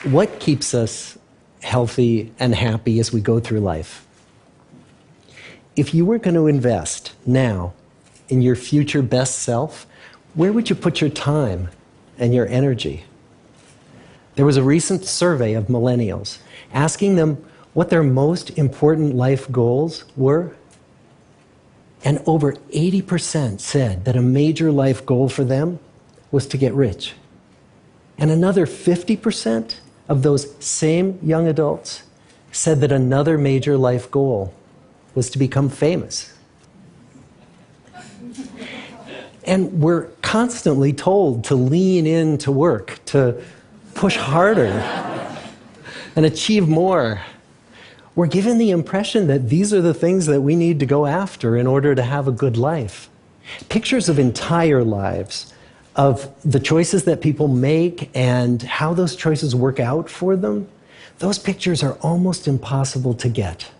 What keeps us healthy and happy as we go through life? If you were going to invest now in your future best self, where would you put your time and your energy? There was a recent survey of millennials asking them what their most important life goals were. And over 80% said that a major life goal for them was to get rich. And another 50% of those same young adults said that another major life goal was to become famous. And we're constantly told to lean into work, to push harder and achieve more. We're given the impression that these are the things that we need to go after in order to have a good life. Pictures of entire lives, of the choices that people make and how those choices work out for them, those pictures are almost impossible to get.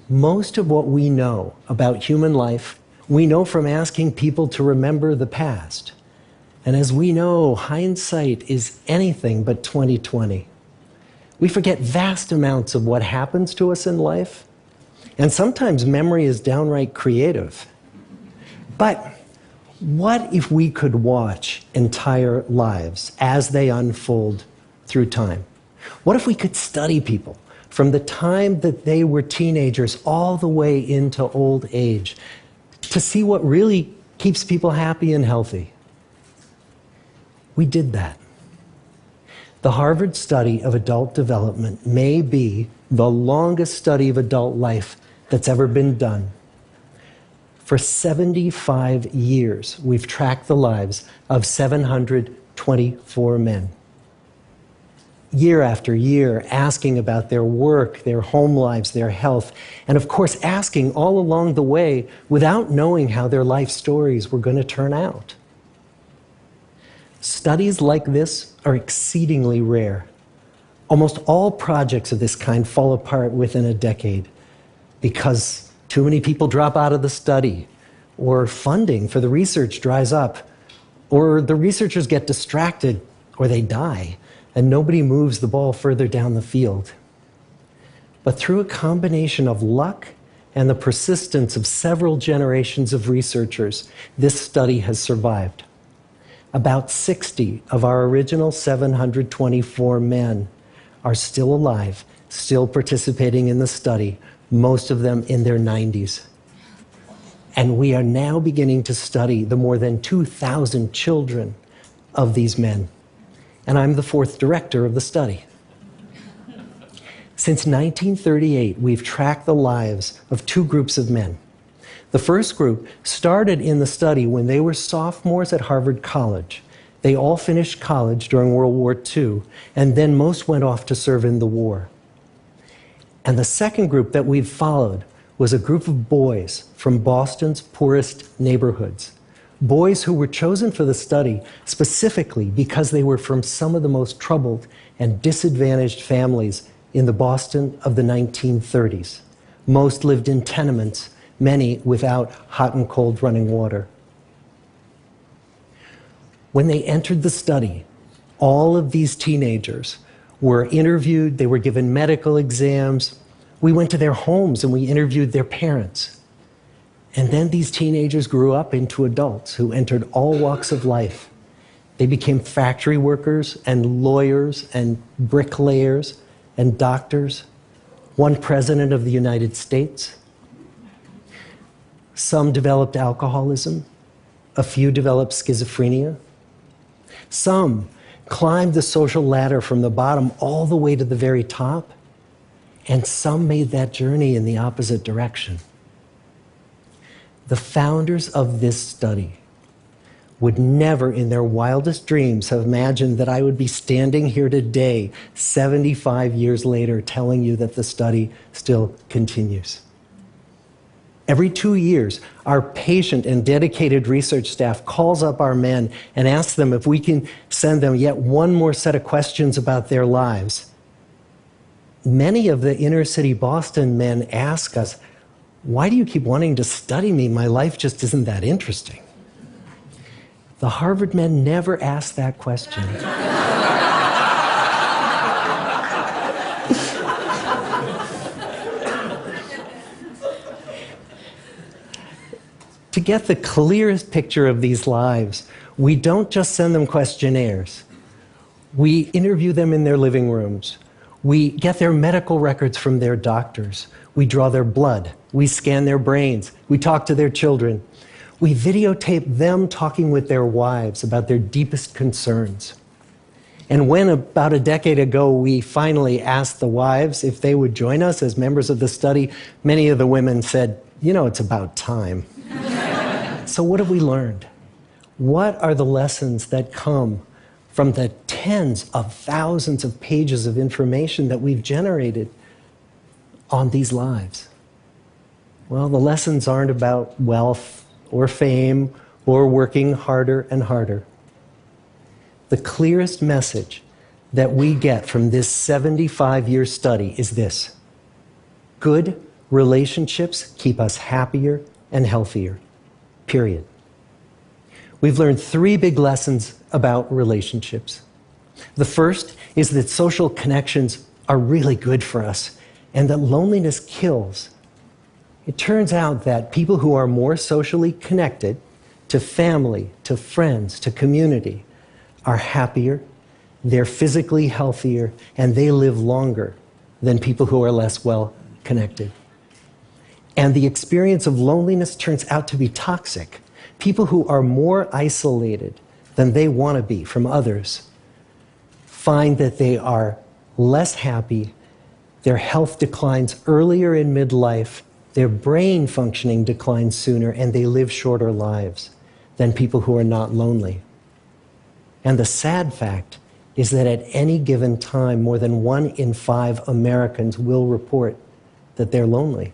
Most of what we know about human life, we know from asking people to remember the past. And as we know, hindsight is anything but 20/20. We forget vast amounts of what happens to us in life, and sometimes memory is downright creative. But what if we could watch entire lives as they unfold through time? What if we could study people from the time that they were teenagers all the way into old age to see what really keeps people happy and healthy? We did that. The Harvard study of adult development may be the longest study of adult life that's ever been done. For 75 years, we've tracked the lives of 724 men. Year after year, asking about their work, their home lives, their health, and of course, asking all along the way without knowing how their life stories were going to turn out. Studies like this are exceedingly rare. Almost all projects of this kind fall apart within a decade because too many people drop out of the study, or funding for the research dries up, or the researchers get distracted, or they die, and nobody moves the ball further down the field. But through a combination of luck and the persistence of several generations of researchers, this study has survived. About 60 of our original 724 men are still alive, still participating in the study, most of them in their 90s. And we are now beginning to study the more than 2,000 children of these men. And I'm the fourth director of the study. Since 1938, we've tracked the lives of two groups of men. The first group started in the study when they were sophomores at Harvard College. They all finished college during World War II, and then most went off to serve in the war. And the second group that we've followed was a group of boys from Boston's poorest neighborhoods. Boys who were chosen for the study specifically because they were from some of the most troubled and disadvantaged families in the Boston of the 1930s. Most lived in tenements, many without hot and cold running water. When they entered the study, all of these teenagers were interviewed, they were given medical exams. We went to their homes and we interviewed their parents. And then these teenagers grew up into adults who entered all walks of life. They became factory workers and lawyers and bricklayers and doctors, one president of the United States. Some developed alcoholism, a few developed schizophrenia. Some climbed the social ladder from the bottom all the way to the very top, and some made that journey in the opposite direction. The founders of this study would never in their wildest dreams have imagined that I would be standing here today, 75 years later, telling you that the study still continues. Every 2 years, our patient and dedicated research staff calls up our men and asks them if we can send them yet one more set of questions about their lives. Many of the inner city Boston men ask us, "Why do you keep wanting to study me? My life just isn't that interesting." The Harvard men never asked that question. to get the clearest picture of these lives, we don't just send them questionnaires. We interview them in their living rooms. We get their medical records from their doctors. We draw their blood. We scan their brains. We talk to their children. We videotape them talking with their wives about their deepest concerns. And when, about a decade ago, we finally asked the wives if they would join us as members of the study, many of the women said, "You know, it's about time." So what have we learned? What are the lessons that come from the tens of thousands of pages of information that we've generated on these lives? Well, the lessons aren't about wealth or fame or working harder and harder. The clearest message that we get from this 75-year study is this: good relationships keep us happier and healthier, period. We've learned 3 big lessons about relationships. The first is that social connections are really good for us and that loneliness kills. It turns out that people who are more socially connected to family, to friends, to community, are happier, they're physically healthier, and they live longer than people who are less well connected. And the experience of loneliness turns out to be toxic. People who are more isolated than they want to be from others find that they are less happy, their health declines earlier in midlife, their brain functioning declines sooner, and they live shorter lives than people who are not lonely. And the sad fact is that at any given time, more than 1 in 5 Americans will report that they're lonely.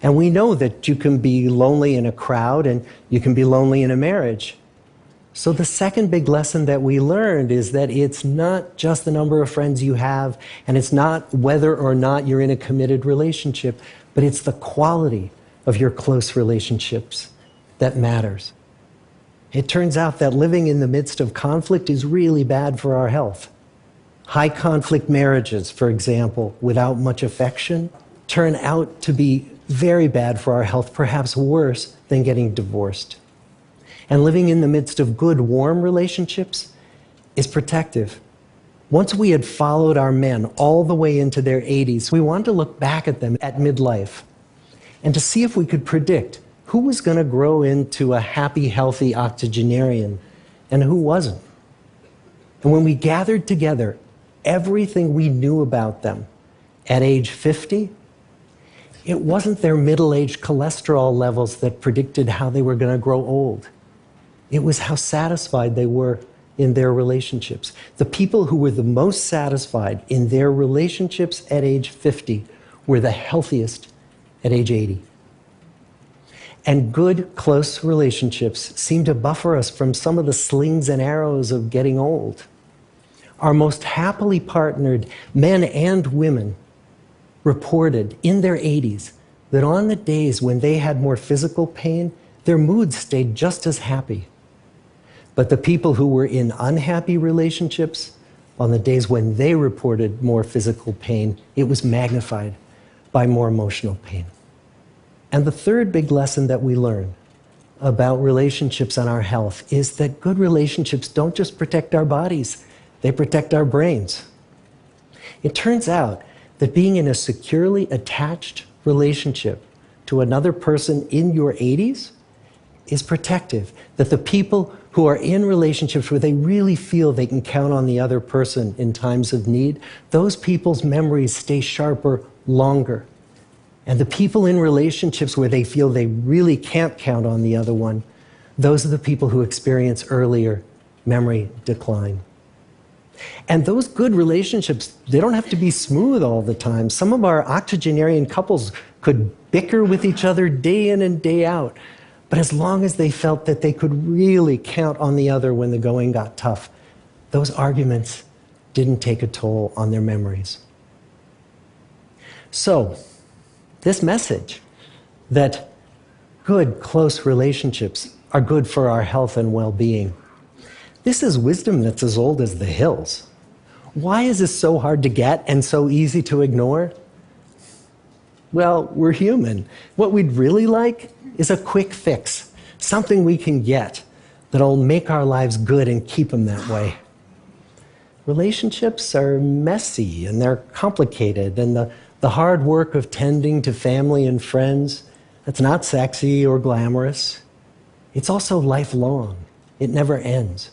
And we know that you can be lonely in a crowd and you can be lonely in a marriage. So the second big lesson that we learned is that it's not just the number of friends you have, and it's not whether or not you're in a committed relationship, but it's the quality of your close relationships that matters. It turns out that living in the midst of conflict is really bad for our health. High conflict marriages, for example, without much affection, turn out to be very bad for our health, perhaps worse than getting divorced. And living in the midst of good, warm relationships is protective. Once we had followed our men all the way into their 80s, we wanted to look back at them at midlife and to see if we could predict who was going to grow into a happy, healthy octogenarian and who wasn't. And when we gathered together everything we knew about them at age 50, it wasn't their middle-aged cholesterol levels that predicted how they were going to grow old. It was how satisfied they were in their relationships. The people who were the most satisfied in their relationships at age 50 were the healthiest at age 80. And good, close relationships seem to buffer us from some of the slings and arrows of getting old. Our most happily partnered men and women reported in their 80s that on the days when they had more physical pain, their moods stayed just as happy. But the people who were in unhappy relationships, on the days when they reported more physical pain, it was magnified by more emotional pain. And the third big lesson that we learn about relationships and our health is that good relationships don't just protect our bodies, they protect our brains. It turns out that being in a securely attached relationship to another person in your 80s is protective. That the people who are in relationships where they really feel they can count on the other person in times of need, those people's memories stay sharper longer. And the people in relationships where they feel they really can't count on the other one, those are the people who experience earlier memory decline. And those good relationships, they don't have to be smooth all the time. Some of our octogenarian couples could bicker with each other day in and day out. But as long as they felt that they could really count on the other when the going got tough, those arguments didn't take a toll on their memories. So, this message that good, close relationships are good for our health and well-being, this is wisdom that's as old as the hills. Why is this so hard to get and so easy to ignore? Well, we're human. What we'd really like is a quick fix, something we can get that'll make our lives good and keep them that way. Relationships are messy and they're complicated, and the hard work of tending to family and friends, that's not sexy or glamorous. It's also lifelong. It never ends.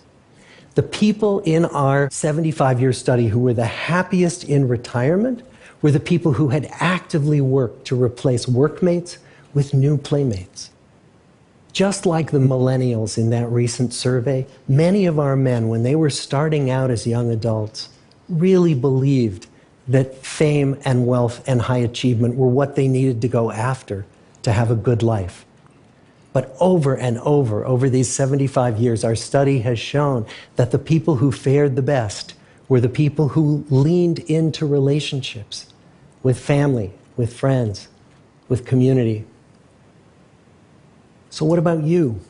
The people in our 75-year study who were the happiest in retirement were the people who had actively worked to replace workmates with new playmates. Just like the millennials in that recent survey, many of our men, when they were starting out as young adults, really believed that fame and wealth and high achievement were what they needed to go after to have a good life. But over and over these 75 years, our study has shown that the people who fared the best were the people who leaned into relationships with family, with friends, with community. So what about you?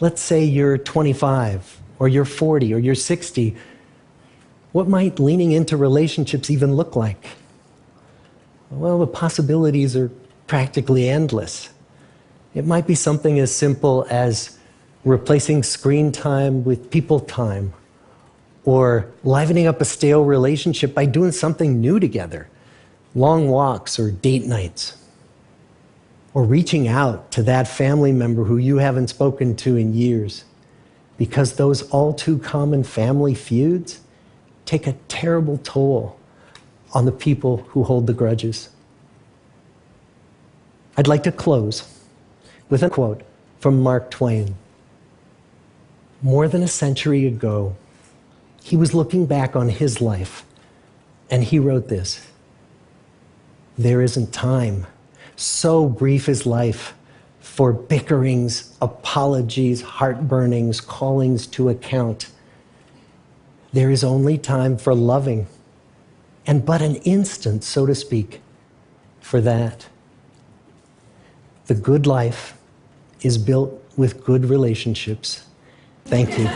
Let's say you're 25, or you're 40, or you're 60. What might leaning into relationships even look like? Well, the possibilities are practically endless. It might be something as simple as replacing screen time with people time, or livening up a stale relationship by doing something new together, long walks or date nights, or reaching out to that family member who you haven't spoken to in years, because those all too common family feuds take a terrible toll on the people who hold the grudges. I'd like to close with a quote from Mark Twain. More than a century ago, he was looking back on his life, and he wrote this: "There isn't time, so brief is life, for bickerings, apologies, heartburnings, callings to account. There is only time for loving, and but an instant, so to speak, for that. The good life is built with good relationships." Thank you.